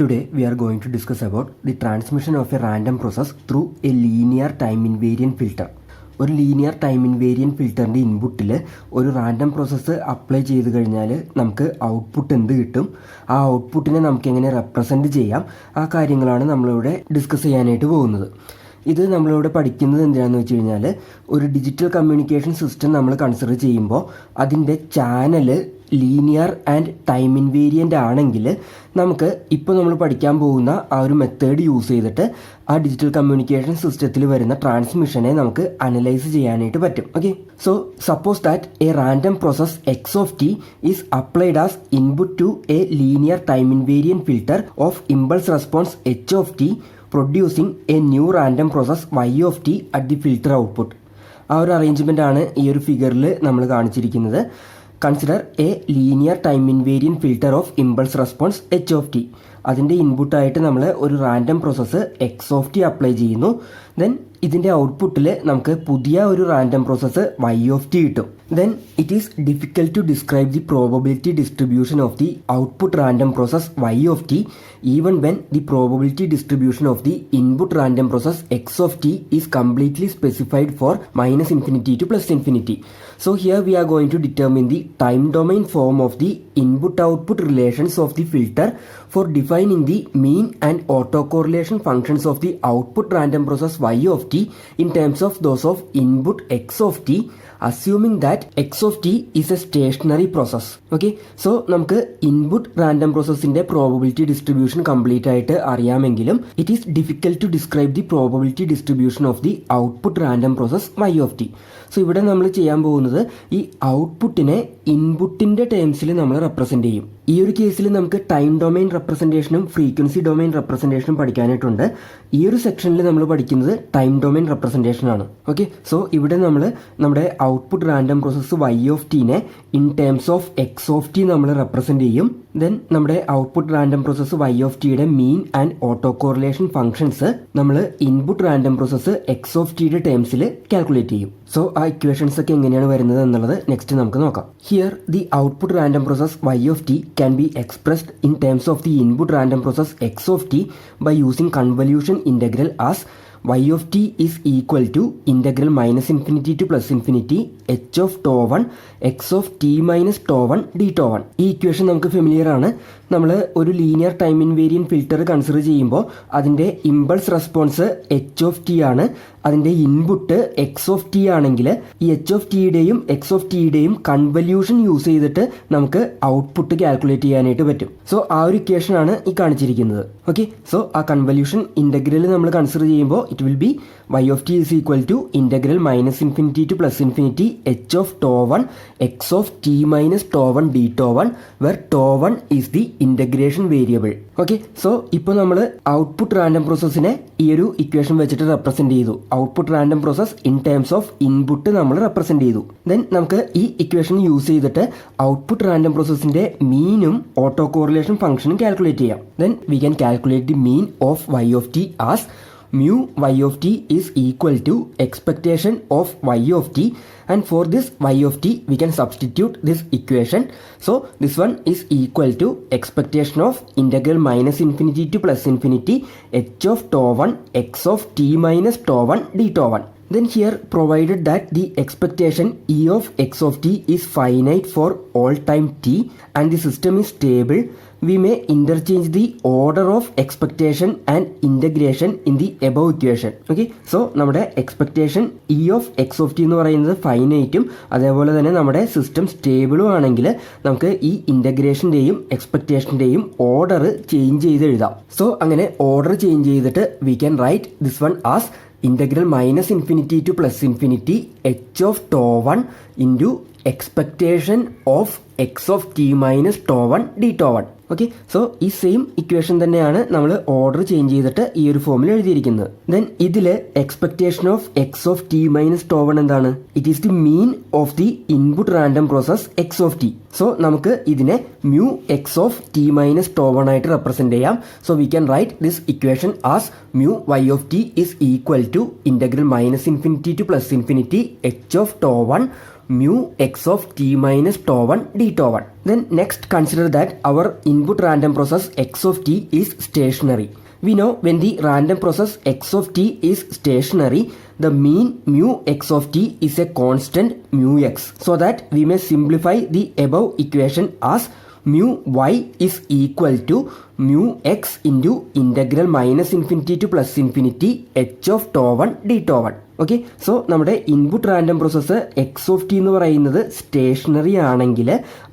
Today we are going to discuss about the transmission of a random process through a linear time invariant filter. ഒരു linear time invariant ഫിൽറ്ററിൻ്റെ ഇൻപുട്ടിൽ ഒരു random process apply ചെയ്ത് കഴിഞ്ഞാൽ നമുക്ക് output എന്ത് കിട്ടും, ആ ഔട്ട്പുട്ടിനെ നമുക്ക് എങ്ങനെ റെപ്രസെൻറ്റ് ചെയ്യാം, ആ കാര്യങ്ങളാണ് നമ്മളിവിടെ ഡിസ്കസ് ചെയ്യാനായിട്ട് പോകുന്നത്. ഇത് നമ്മളിവിടെ പഠിക്കുന്നത് എന്തിനാണെന്ന് വെച്ച് കഴിഞ്ഞാൽ ഒരു ഡിജിറ്റൽ കമ്മ്യൂണിക്കേഷൻ സിസ്റ്റം നമ്മൾ കൺസിഡർ ചെയ്യുമ്പോൾ അതിൻ്റെ channel linear and time invariant ആണെങ്കിൽ നമുക്ക് ഇപ്പോൾ നമ്മൾ പഠിക്കാൻ പോകുന്ന ആ ഒരു മെത്തേഡ് യൂസ് ചെയ്തിട്ട് ആ ഡിജിറ്റൽ കമ്മ്യൂണിക്കേഷൻ സിസ്റ്റത്തിൽ വരുന്ന ട്രാൻസ്മിഷനെ നമുക്ക് അനലൈസ് ചെയ്യാനായിട്ട് പറ്റും. Okay, so suppose that a random process X of T is applied as input to a linear time invariant filter of impulse response H of T producing a new random process Y of T at the filter output. ആ ഒരു arrangement ആണ് ഈ ഒരു ഫിഗറിൽ നമ്മൾ കാണിച്ചിരിക്കുന്നത്. Consider a linear time invariant filter of impulse response H of T. അതിൻ്റെ ഇൻപുട്ടായിട്ട് നമ്മൾ ഒരു random process X of T apply ചെയ്യുന്നു. ദെൻ ഇതിൻ്റെ ഔട്ട്പുട്ടിൽ നമുക്ക് പുതിയ ഒരു random process Y of T കിട്ടും. Then it is difficult to describe the probability distribution of the output random process y of t even when the probability distribution of the input random process x of t is completely specified for minus infinity to plus infinity. So here we are going to determine the time domain form of the input-output relations of the filter for defining the mean and autocorrelation functions of the output random process y of t in terms of those of input x of t, assuming that x of t is a stationary process. Okay, so നമുക്ക് input random പ്രോസസ്സിൻ്റെ probability distribution complete ആയിട്ട് അറിയാമെങ്കിലും it is difficult to describe the probability distribution of the output random process Y of T. So ഇവിടെ നമ്മൾ ചെയ്യാൻ പോകുന്നത് ഈ ഔട്ട്പുട്ടിനെ ഇൻപുട്ടിൻ്റെ ടേംസിൽ നമ്മൾ റെപ്രസെൻ്റ് ചെയ്യും. ഈ ഒരു കേസിൽ നമുക്ക് ടൈം ഡൊമൈൻ റെപ്രസെൻറ്റേഷനും ഫ്രീക്വൻസി ഡൊമൈൻ റെപ്രസെൻറ്റേഷനും പഠിക്കാനായിട്ടുണ്ട്. ഈ ഒരു സെക്ഷനിൽ നമ്മൾ പഠിക്കുന്നത് ടൈം ഡൊമൈൻ റെപ്രസെൻറ്റേഷനാണ്. ഓക്കെ, സോ ഇവിടെ നമ്മൾ നമ്മുടെ output random process Y of ടീനെ in terms of X of T നമ്മൾ റെപ്രസെൻറ്റ് ചെയ്യും. ദെൻ നമ്മുടെ output random process Y of ടിയുടെ mean and autocorrelation functions നമ്മൾ input random process X of ടിയുടെ ടേംസിൽ കാൽക്കുലേറ്റ് ചെയ്യും. സോ ആ ഇക്വേഷൻസ് ഒക്കെ എങ്ങനെയാണ് വരുന്നത് എന്നുള്ളത് നെക്സ്റ്റ് നമുക്ക് നോക്കാം. Here the output random process Y of T can be expressed in terms of the input random process x of t by using convolution integral as y of t is equal to integral minus infinity to plus infinity h of tau 1 x of t minus tau 1 d tau 1. ഈ equation നമുക്ക് familiar ആണ്. നമ്മൾ ഒരു linear time invariant filter consider ചെയ്യുമ്പോൾ അതിൻ്റെ impulse response H of T ആണ്, അതിൻ്റെ input X of T ആണെങ്കിൽ ഈ എച്ച് ഓഫ് ടിയുടെയും എക്സ് ഓഫ് ടിയുടെയും കൺവല്യൂഷൻ യൂസ് ചെയ്തിട്ട് നമുക്ക് ഔട്ട്പുട്ട് കാൽക്കുലേറ്റ് ചെയ്യാനായിട്ട് പറ്റും. സോ ആ ഒരു ഇക്വേഷൻ ആണ് ഈ കാണിച്ചിരിക്കുന്നത്. ഓക്കെ, സോ ആ കൺവല്യൂഷൻ ഇൻ്റഗ്രൽ നമ്മൾ കൺസിഡർ ചെയ്യുമ്പോൾ it will be y of t is equal to integral minus infinity to plus infinity h of tau 1 x of t minus tau 1 d tau 1 where tau 1 is the integration variable. Okay, so ഇപ്പോൾ നമ്മൾ output random പ്രോസസ്സിനെ ഈ ഒരു equation വെച്ചിട്ട് represent ചെയ്തു. Output random process in terms of input നമ്മൾ represent ചെയ്തു. Then നമുക്ക് ഈ ഇക്വേഷൻ യൂസ് ചെയ്തിട്ട് ഔട്ട്പുട്ട് റാൻഡം പ്രോസസ്സിൻ്റെ മീനും ഓട്ടോ കോറിലേഷൻ ഫംഗ്ഷനും കാൽക്കുലേറ്റ് ചെയ്യാം. Then we can calculate the mean of Y of T as mu y of t is equal to expectation of y of t, and for this y of t we can substitute this equation. So this one is equal to expectation of integral minus infinity to plus infinity h of tau 1 x of t minus tau 1 d tau 1. Then here provided that the expectation e of x of t is finite for all time t and the system is stable, we may interchange the order of expectation and integration in the above equation. Okay, so നമ്മുടെ expectation E of X of T എന്ന് പറയുന്നത് ഫൈനൈറ്റും അതേപോലെ തന്നെ നമ്മുടെ system സ്റ്റേബിളും ആണെങ്കിൽ നമുക്ക് ഈ ഇൻ്റഗ്രേഷൻ്റെയും എക്സ്പെക്ടേഷൻ്റെയും order change ചെയ്ത് എഴുതാം. സോ അങ്ങനെ ഓർഡർ ചേഞ്ച് ചെയ്തിട്ട് we can write this one as integral minus infinity to plus infinity h of tau 1 into expectation of x of t minus tau 1 d tau 1. Okay, so ഈ same equation തന്നെയാണ് നമ്മൾ order change ചെയ്തിട്ട് ഈ ഒരു ഫോമിൽ എഴുതിയിരിക്കുന്നത്. Then ഇതിൽ expectation of X of T minus tau 1 എന്താണ്? It is the mean of the input random process X of T. So നമുക്ക് ഇതിനെ mu X of T minus tau 1 ആയിട്ട് റെപ്രസെൻറ്റ് ചെയ്യാം. So we can write this equation as mu Y of T is equal to integral minus infinity to plus infinity H of tau 1 mu x of t minus tau 1 d tau 1. Then next consider that our input random process x of t is stationary. We know when the random process x of t is stationary, the mean mu x of t is a constant mu x, so that we may simplify the above equation as mu y is equal to mu x into integral minus infinity to plus infinity h of tau 1 d tau 1. Okay, so നമ്മുടെ input random process X of T എന്ന് പറയുന്നത് stationery ആണെങ്കിൽ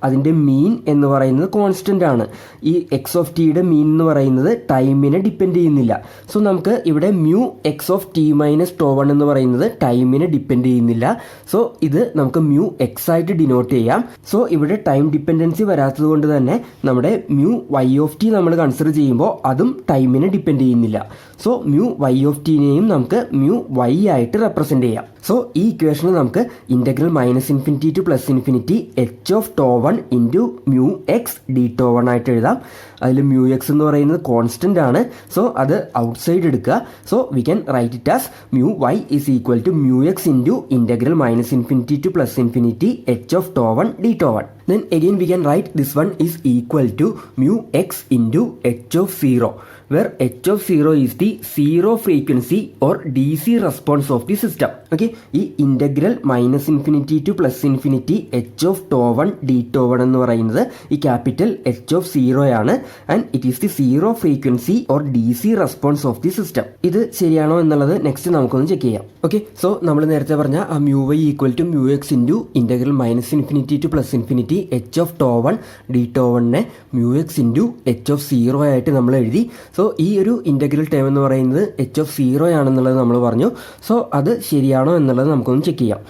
അതിൻ്റെ മീൻ എന്ന് പറയുന്നത് constant ആണ്. ഈ X of ടിയുടെ മീൻ എന്ന് പറയുന്നത് ടൈമിനെ ഡിപ്പെൻഡ് ചെയ്യുന്നില്ല. സോ നമുക്ക് ഇവിടെ mu X of T minus tau one എന്ന് പറയുന്നത് ടൈമിനെ ഡിപ്പെൻഡ് ചെയ്യുന്നില്ല. സോ ഇത് നമുക്ക് മ്യൂ എക്സ് ആയിട്ട് ഡിനോട്ട് ചെയ്യാം. സോ ഇവിടെ ടൈം ഡിപ്പെൻഡൻസി വരാത്തത് കൊണ്ട് തന്നെ നമ്മുടെ മ്യൂ വൈ ഓഫ് ടി നമ്മൾ കൺസിഡർ ചെയ്യുമ്പോൾ അതും ടൈമിനെ ഡിപ്പെൻഡ് ചെയ്യുന്നില്ല. സോ മ്യൂ വൈ ഓഫ് ടിനെയും നമുക്ക് മ്യൂ വൈ ആയിട്ട് റെപ്രസെന്റ് ചെയ്യാം. സോ ഈ ഇക്വേഷന് നമുക്ക് integral minus infinity to plus infinity H of tau one into mu X D tau one ആയിട്ട് എഴുതാം. അതിൽ മ്യൂ എക്സ് എന്ന് പറയുന്നത് കോൺസ്റ്റന്റ് ആണ്. സോ അത് ഔട്ട് സൈഡ് എടുക്കുക. So we can write it as mu Y is equal to mu X into integral minus infinity to plus infinity H of tau one D tau one. Then again we can write this one is equal to mu x into h of 0, where h of 0 is the zero frequency or DC response of the system. Okay, ഈ integral minus infinity to plus infinity H of tau one D tau one എന്ന് പറയുന്നത് ഈ capital H of 0 ആണ്. And it is the zero frequency or DC response of the system. ഇത് ശരിയാണോ എന്നുള്ളത് next നമുക്കൊന്ന് check ചെയ്യാം. ഓക്കെ, സോ നമ്മൾ നേരത്തെ പറഞ്ഞ ആ mu Y equal to mu X into integral minus infinity to plus infinity H of tau one D tau വണ്ണിനെ mu X into H of 0 ആയിട്ട് നമ്മൾ എഴുതി. സോ ഈ ഒരു ഇന്റഗ്രൽ ടേം എന്ന് പറയുന്നത് എച്ച് ഓഫ് 0 ആണെന്നുള്ളത് നമ്മൾ പറഞ്ഞു. സോ അത് ശരിയാണോ എന്നുള്ളത് നമുക്കൊന്ന് ചെക്ക് ചെയ്യാം.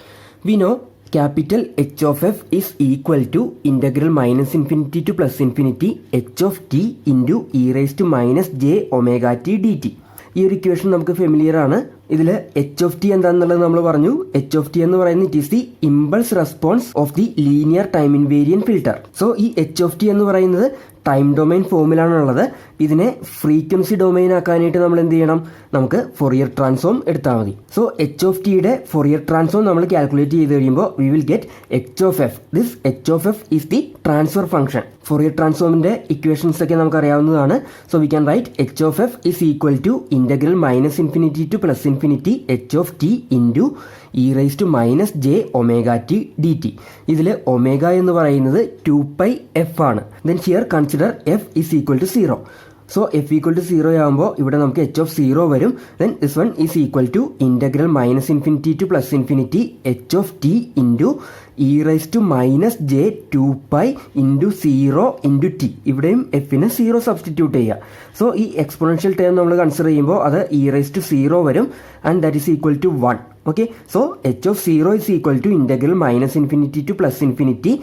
We know capital H of F is equal to integral minus infinity to plus infinity H of T into E raise to minus J omega T D T. ഈ ഒരു ഇക്വേഷൻ നമുക്ക് familiar ആണ്. ഇതിൽ H of T എന്താണെന്നുള്ളത് നമ്മൾ പറഞ്ഞു. H of T എന്ന് പറയുന്നത് it is the impulse response of the linear time invariant filter. So ഈ എച്ച് ഓഫ് ടി എന്ന് പറയുന്നത് ടൈം ഡൊമൈൻ ഫോമിലാണുള്ളത്. ഇതിനെ ഫ്രീക്വൻസി ഡൊമൈൻ ആക്കാനായിട്ട് നമ്മൾ എന്ത് ചെയ്യണം? നമുക്ക് ഫൊറിയർ ട്രാൻസ്ഫോം എടുത്താൽ മതി. സോ എച്ച് ഓഫ് ടിയുടെ ഫൊറിയർ ട്രാൻസ്ഫോം നമ്മൾ കാൽക്കുലേറ്റ് ചെയ്ത് കഴിയുമ്പോൾ we will get H of F. This H of F is the transfer function. Fourier ട്രാൻസ്ഫോമിന്റെ ഇക്വേഷൻസ് ഒക്കെ നമുക്ക് അറിയാവുന്നതാണ്. So we can write H of F is equal to integral minus infinity to plus infinity H of T into E raise to minus J omega T D T. ഇതിൽ omega എന്ന് പറയുന്നത് 2π F ആണ്. Then here consider F is equal to 0. So F equal to 0 ആകുമ്പോൾ ഇവിടെ നമുക്ക് H of 0 വരും. Then this one is equal to integral minus infinity to plus infinity H of T into E raise to minus J 2π into 0 into T. ഇവിടെയും എഫിന് 0 substitute ചെയ്യുക. So ഈ exponential term നമ്മൾ consider ചെയ്യുമ്പോൾ അത് E raise to 0 വരും. And that is equal to 1. Okay, so H of 0 is equal to integral minus infinity to plus infinity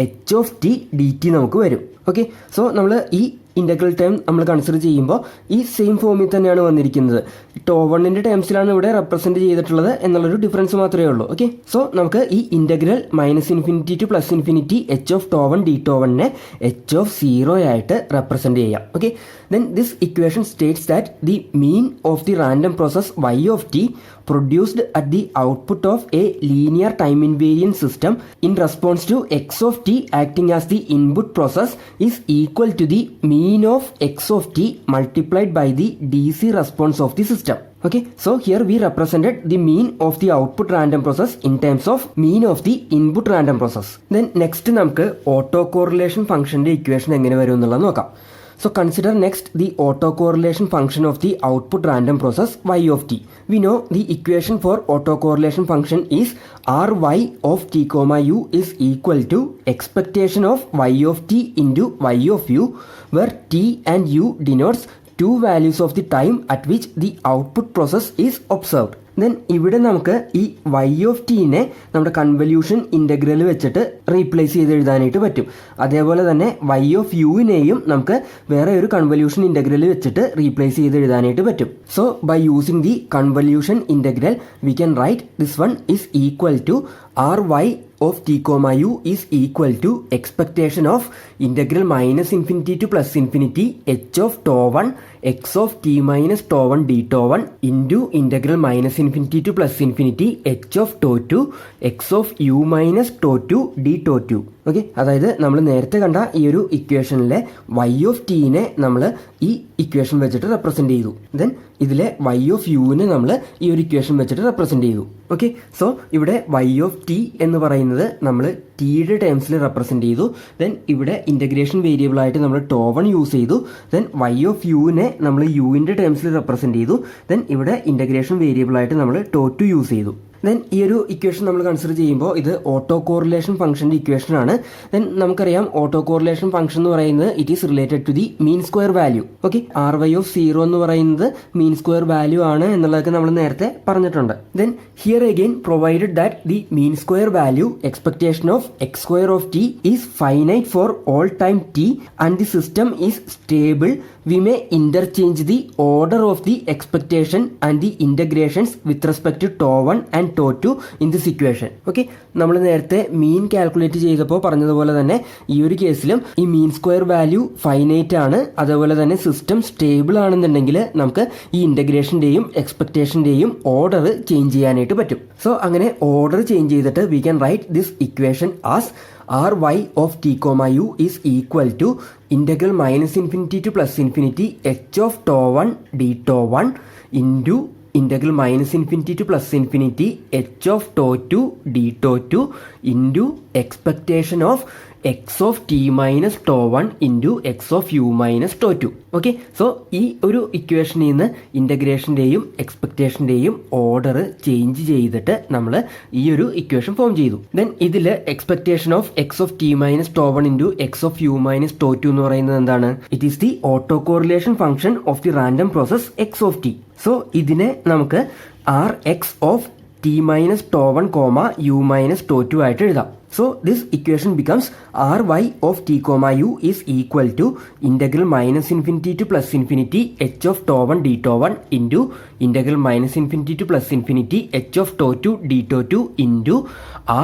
H of T D T നമുക്ക് വരും. Okay, so നമ്മൾ ഈ integral term നമ്മൾ consider ചെയ്യുമ്പോൾ ഈ same ഫോമിൽ തന്നെയാണ് വന്നിരിക്കുന്നത്. ടോ വണ്ണിന്റെ ടേംസിലാണ് ഇവിടെ റെപ്രസെന്റ് ചെയ്തിട്ടുള്ളത് എന്നുള്ളൊരു ഡിഫറൻസ് മാത്രമേ ഉള്ളൂ. ഓക്കെ, സോ നമുക്ക് ഈ integral minus infinity to plus infinity H of tau one D tau വണ്ണിനെ എച്ച് ഓഫ് 0 ആയിട്ട് റെപ്രസെന്റ് ചെയ്യാം. Okay, then this equation states that the mean of the random process Y of T produced at the output of a linear time invariant system in response to x of t acting as the input process is equal to the mean of x of t multiplied by the DC response of the system. Okay, so here we represented the mean of the output random process in terms of mean of the input random process. Then next നമുക്ക് autocorrelation functionന്റെ equation എങ്ങനെ വരും എന്നുള്ളത് നോക്കാം. So consider next the autocorrelation function of the output random process y of t. We know the equation for autocorrelation function is ry of t comma u is equal to expectation of y of t into y of u, where t and u denotes two values of the time at which the output process is observed. Then ഇവിടെ നമുക്ക് ഈ Y of ടീനെ നമ്മുടെ convolution integral വെച്ചിട്ട് replace ചെയ്ത് എഴുതാനായിട്ട് പറ്റും. അതേപോലെ തന്നെ വൈ ഓഫ് യുവിനെയും നമുക്ക് വേറെ ഒരു കൺവല്യൂഷൻ ഇൻ്റഗ്രൽ വെച്ചിട്ട് റീപ്ലേസ് ചെയ്ത് എഴുതാനായിട്ട് പറ്റും. So by using the convolution integral we can write this one is equal to ry of T comma U is equal to expectation of integral minus infinity to plus infinity H of tau one X of T minus tau one D tau one into integral minus infinity to plus infinity H of tau two X of U minus tau two D tau two. Okay, അതായത് നമ്മൾ നേരത്തെ കണ്ട ഈ ഒരു ഇക്വേഷനിലെ Y of ടീനെ നമ്മൾ ഈ equation വെച്ചിട്ട് represent ചെയ്തു. ദെൻ ഇതിലെ വൈ ഓഫ് യുവിനെ നമ്മൾ ഈ ഒരു ഇക്വേഷൻ വെച്ചിട്ട് റെപ്രസെൻറ്റ് ചെയ്തു. ഓക്കെ, സോ ഇവിടെ വൈ ഓഫ് ടി എന്ന് പറയുന്നത് നമ്മൾ ടിയുടെ ടേംസിൽ റെപ്രസെൻറ്റ് ചെയ്തു. ദെൻ ഇവിടെ ഇൻ്റഗ്രേഷൻ വേരിയബിൾ ആയിട്ട് നമ്മൾ ടോ വൺ യൂസ് ചെയ്തു. ദെൻ വൈ ഓഫ് യുവിനെ നമ്മൾ യുവിൻ്റെ ടേംസിൽ റെപ്രസെൻറ്റ് ചെയ്തു. ദെൻ ഇവിടെ ഇൻ്റഗ്രേഷൻ വേരിയബിൾ ആയിട്ട് നമ്മൾ ടോ ടു യൂസ് ചെയ്തു. ദെൻ ഈ ഒരു ഇക്വേഷൻ നമ്മൾ കൺസിഡർ ചെയ്യുമ്പോൾ ഇത് ഓട്ടോ കോറിലേഷൻ ഫംഗ്ഷൻ്റെ ഇക്വേഷൻ ആണ്. ദെൻ നമുക്കറിയാം ഓട്ടോ കോറിലേഷൻ ഫംഗ്ഷൻ എന്ന് പറയുന്നത് it is related to the mean square value. Okay, R Y of zero എന്ന് പറയുന്നത് മീൻ സ്ക്വയർ വാല്യൂ ആണ് എന്നുള്ളതൊക്കെ നമ്മൾ നേരത്തെ പറഞ്ഞിട്ടുണ്ട്. Then here again provided that the mean square value expectation of X square of T is finite for all time T and the system is stable, we may interchange the order of the expectation and the integrations with respect to tau 1 and tau 2 in this equation. Okay, നമ്മൾ നേരത്തെ മീൻ calculate ചെയ്തപ്പോൾ പറഞ്ഞതുപോലെ തന്നെ ഈ ഒരു കേസിലും ഈ മീൻ square value finite ആണ്, അതേപോലെ തന്നെ സിസ്റ്റം സ്റ്റേബിൾ ആണെന്നുണ്ടെങ്കിൽ നമുക്ക് ഈ ഇൻ്റഗ്രേഷൻ്റെയും എക്സ്പെക്ടേഷൻ്റെയും ഓർഡർ ചേഞ്ച് ചെയ്യാനായിട്ട് പറ്റും. സോ അങ്ങനെ ഓർഡർ ചേഞ്ച് ചെയ്തിട്ട് we can write this equation as R Y of T comma U is equal to integral minus infinity to plus infinity H of tau one D tau one into integral minus infinity to plus infinity H of tau two D tau two into expectation of X of T minus tau one into X of U minus tau two. Okay, so ഈ ഒരു ഇക്വേഷനിൽ നിന്ന് ഇൻ്റഗ്രേഷൻ്റെയും എക്സ്പെക്ടേഷൻ്റെയും order change ചെയ്തിട്ട് നമ്മൾ ഈ ഒരു equation form ചെയ്തു. Then ഇതിൽ expectation of X of T minus tau one into X of U minus tau two എന്ന് പറയുന്നത് എന്താണ്? It is the auto correlation function of the random process X of T. So ഇതിനെ നമുക്ക് R X of T minus tau one comma U minus tau two ആയിട്ട് എഴുതാം. So this equation becomes ry of t comma u is equal to integral minus infinity to plus infinity h of tau 1 d tau 1 into integral minus infinity to plus infinity h of tau 2 d tau 2 into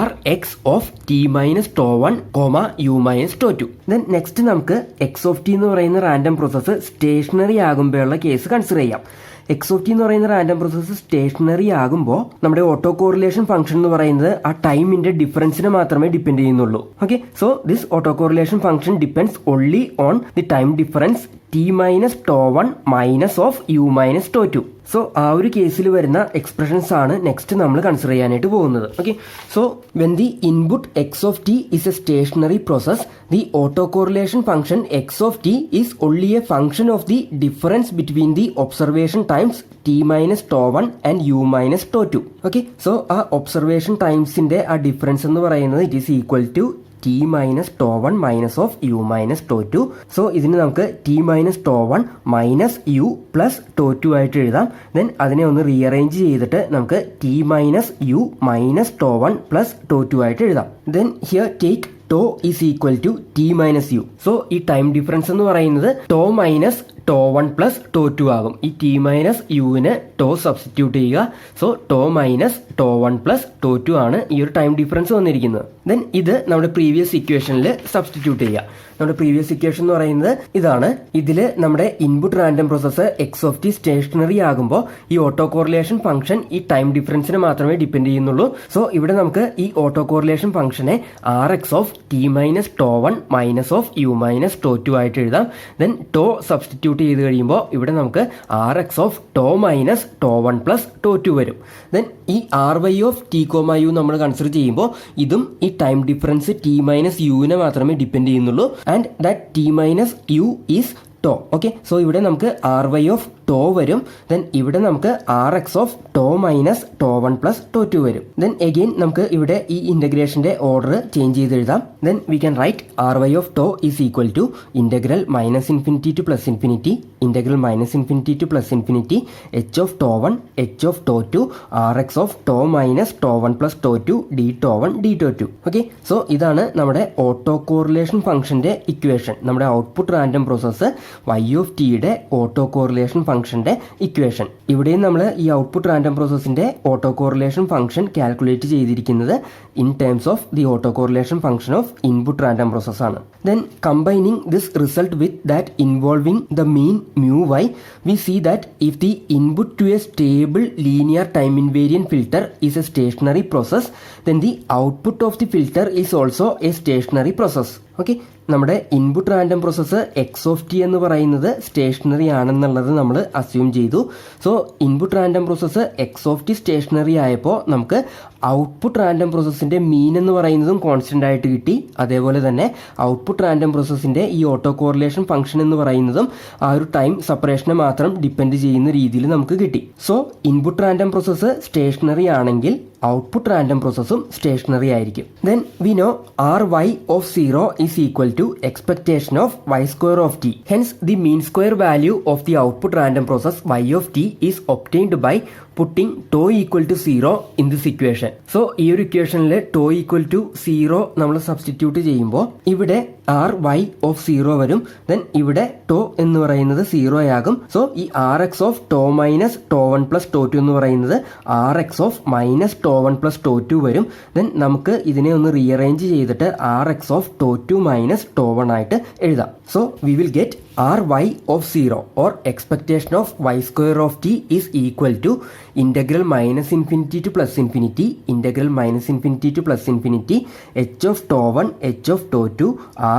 rx of t minus tau 1 comma u minus tau 2. Then next നമുക്ക് x of t എന്ന് പറയുന്ന random process stationary ആകുമ്പോഴുള്ള case consider ചെയ്യാം. X of T എന്ന് പറയുന്ന random process stationery ആകുമ്പോൾ നമ്മുടെ auto correlation function എന്ന് പറയുന്നത് ആ ടൈമിന്റെ ഡിഫറൻസിനെ മാത്രമേ ഡിപ്പെൻഡ് ചെയ്യുന്നുള്ളൂ. Okay, so this auto correlation function depends only on the time difference T minus tau one minus of U minus tau two. So ആ ഒരു കേസിൽ വരുന്ന എക്സ്പ്രഷൻസ് ആണ് നെക്സ്റ്റ് നമ്മൾ കൺസിഡർ ചെയ്യാനായിട്ട് പോകുന്നത്. Okay, so when the input X of T is a stationary process, the auto correlation function X of T is only a function of the difference between the observation times T minus tau one and U minus tau two. Okay, so ആ observation ടൈംസിന്റെ ആ difference എന്ന് പറയുന്നത് it is equal to T minus tau one minus of U minus tau two. So ഇതിന് നമുക്ക് T minus tau one minus U plus tau two ആയിട്ട് എഴുതാം. Then അതിനെ ഒന്ന് റീഅറേഞ്ച് ചെയ്തിട്ട് നമുക്ക് T minus U minus tau one plus tau two ആയിട്ട് എഴുതാം. Then here take tau is equal to T minus U. So ഈ time difference എന്ന് പറയുന്നത് tau minus tau one plus tau two ആകും. ഈ ടി മൈനസ് യുവിന് tau substitute ചെയ്യുക. So tau minus tau one plus tau two ആണ് ഈ ഒരു ടൈം ഡിഫറൻസ് വന്നിരിക്കുന്നത്. ദെൻ ഇത് നമ്മുടെ പ്രീവിയസ് ഇക്വേഷനിൽ സബ്സ്റ്റിറ്റ്യൂട്ട് ചെയ്യുക. നമ്മുടെ പ്രീവിയസ് ഇക്വേഷൻ എന്ന് പറയുന്നത് ഇതാണ്. ഇതിൽ നമ്മുടെ input random process X of T stationary ആകുമ്പോൾ ഈ ഓട്ടോ കോറിലേഷൻ ഫംഗ്ഷൻ ഈ ടൈം ഡിഫറൻസിനെ മാത്രമേ ഡിപ്പെൻഡ് ചെയ്യുന്നുള്ളൂ. സോ ഇവിടെ നമുക്ക് ഈ ഓട്ടോ കോറിലേഷൻ ഫംഗ്ഷനെ R X of T minus tau one minus of U minus tau two ആയിട്ട് എഴുതാം. ദെൻ ടോ സബ്സ്റ്റിറ്റ്യൂട്ട് ചെയ്ത് കഴിയുമ്പോൾ ഇവിടെ നമുക്ക് R X of tau minus tau one plus tau two വരും. ദെൻ ഈ R Y of T comma U നമ്മൾ consider ചെയ്യുമ്പോൾ ഇതും ഈ ടൈം ഡിഫറൻസ് ടി മൈനസ് യുവിനെ മാത്രമേ ഡിപ്പെൻഡ് ചെയ്യുന്നുള്ളൂ. And that T minus U is tau. Okay, so ഇവിടെ നമുക്ക് ആർ വൈ ഓഫ് ടോ വരും. ദെൻ ഇവിടെ നമുക്ക് R X of tau minus tau one plus tau two വരും. ദെൻ എഗെയിൻ നമുക്ക് ഇവിടെ ഈ ഇന്റഗ്രേഷന്റെ ഓർഡർ ചേഞ്ച് ചെയ്ത് എഴുതാം. Then we can write R Y of tau is equal to integral minus infinity to plus infinity integral minus infinity to plus infinity H of tau one H of tau two R X of tau minus tau one plus tau two D tau one D tau two. Okay, so ഇതാണ് നമ്മുടെ autocorrelation ഫംഗ്ഷന്റെ equation. നമ്മുടെ output random process Y of ടിയുടെ autocorrelation ഫംഗ്ഷന്റെ equation. ഇവിടെയും നമ്മൾ ഈ output random പ്രോസസ്സിന്റെ ഓട്ടോ കോറിലേഷൻ ഫംഗ്ഷൻ കാൽക്കുലേറ്റ് ചെയ്തിരിക്കുന്നത് in terms of the auto correlation function of input random process ആണ്. Then combining this result with that involving the mean mu y, we see that if the input to a stable linear time invariant filter is a stationary process, then the output of the filter is also a stationary process. Okay, നമ്മുടെ input random process X of T എന്ന് പറയുന്നത് stationary ആണെന്നുള്ളത് നമ്മൾ assume ചെയ്തു. So input random process X of T stationary ആയപ്പോൾ നമുക്ക് output random പ്രോസസ്സിൻ്റെ മീൻ എന്ന് പറയുന്നതും കോൺസ്റ്റൻ്റ് ആയിട്ട് കിട്ടി. അതേപോലെ തന്നെ ഔട്ട്പുട്ട് റാൻഡം പ്രോസസ്സിൻ്റെ ഈ ഓട്ടോ കോറിലേഷൻ ഫംഗ്ഷൻ എന്ന് പറയുന്നതും ആ ഒരു ടൈം സെപ്പറേഷനെ മാത്രം ഡിപ്പെൻഡ് ചെയ്യുന്ന രീതിയിൽ നമുക്ക് കിട്ടി. So input random process stationary ആണെങ്കിൽ ഔട്ട്പുട്ട് റാൻഡം പ്രോസസ്സും സ്റ്റേഷനറി ആയിരിക്കും. Then we know R Y of 0 is equal to expectation of y square of t. Hence, the mean square value of the output random process y of t is obtained by putting tau equal to 0 in this equation. So, ഈ ഒരു ഇക്വേഷനിൽ tau equal to 0 നമ്മൾ substitute ചെയ്യുമ്പോൾ ഇവിടെ R Y of 0 വരും. Then ഇവിടെ tau എന്ന് പറയുന്നത് 0 ആകും. സോ ഈ R X of tau minus tau 1 plus tau 2 എന്ന് പറയുന്നത് R X of minus tau 1 plus tau 2 വരും. ദെൻ നമുക്ക് ഇതിനെ ഒന്ന് റീഅറേഞ്ച് ചെയ്തിട്ട് R X of tau 2 minus tau 1 ആയിട്ട് എഴുതാം. So we will get R Y of 0 or expectation of Y square of T is equal to integral minus infinity to plus infinity, integral minus infinity to plus infinity, h of tau 1, h of tau 2,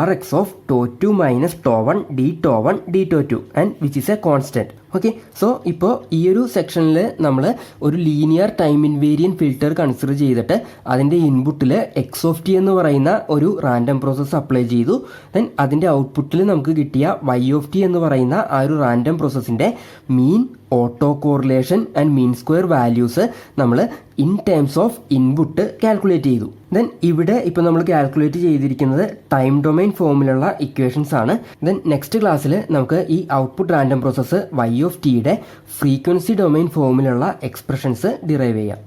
rx of tau 2 minus tau 1 d tau 1 d tau 2 and which is a constant. Okay, so ഇപ്പോൾ ഈ ഒരു സെക്ഷനിൽ നമ്മൾ ഒരു linear time ഇൻവേരിയൻ filter consider ചെയ്തിട്ട് അതിൻ്റെ ഇൻപുട്ടിൽ X of T എന്ന് പറയുന്ന ഒരു റാൻഡം പ്രോസസ്സ് അപ്ലൈ ചെയ്തു. ദെൻ അതിൻ്റെ ഔട്ട്പുട്ടിൽ നമുക്ക് കിട്ടിയ വൈ ഓഫ് ടി എന്ന് പറയുന്ന ആ ഒരു റാൻഡം പ്രോസസ്സിൻ്റെ mean, autocorrelation and mean square values നമ്മൾ in terms of input calculate ചെയ്തു. ദെൻ ഇവിടെ ഇപ്പോൾ നമ്മൾ കാൽക്കുലേറ്റ് ചെയ്തിരിക്കുന്നത് ടൈം ഡൊമൈൻ ഫോമിലുള്ള ഇക്വേഷൻസ് ആണ്. ദെൻ നെക്സ്റ്റ് ക്ലാസ്സിൽ നമുക്ക് ഈ output random process Y of ടിയുടെ ഫ്രീക്വൻസി ഡൊമൈൻ ഫോമിലുള്ള എക്സ്പ്രഷൻസ് ഡിറൈവ് ചെയ്യാം.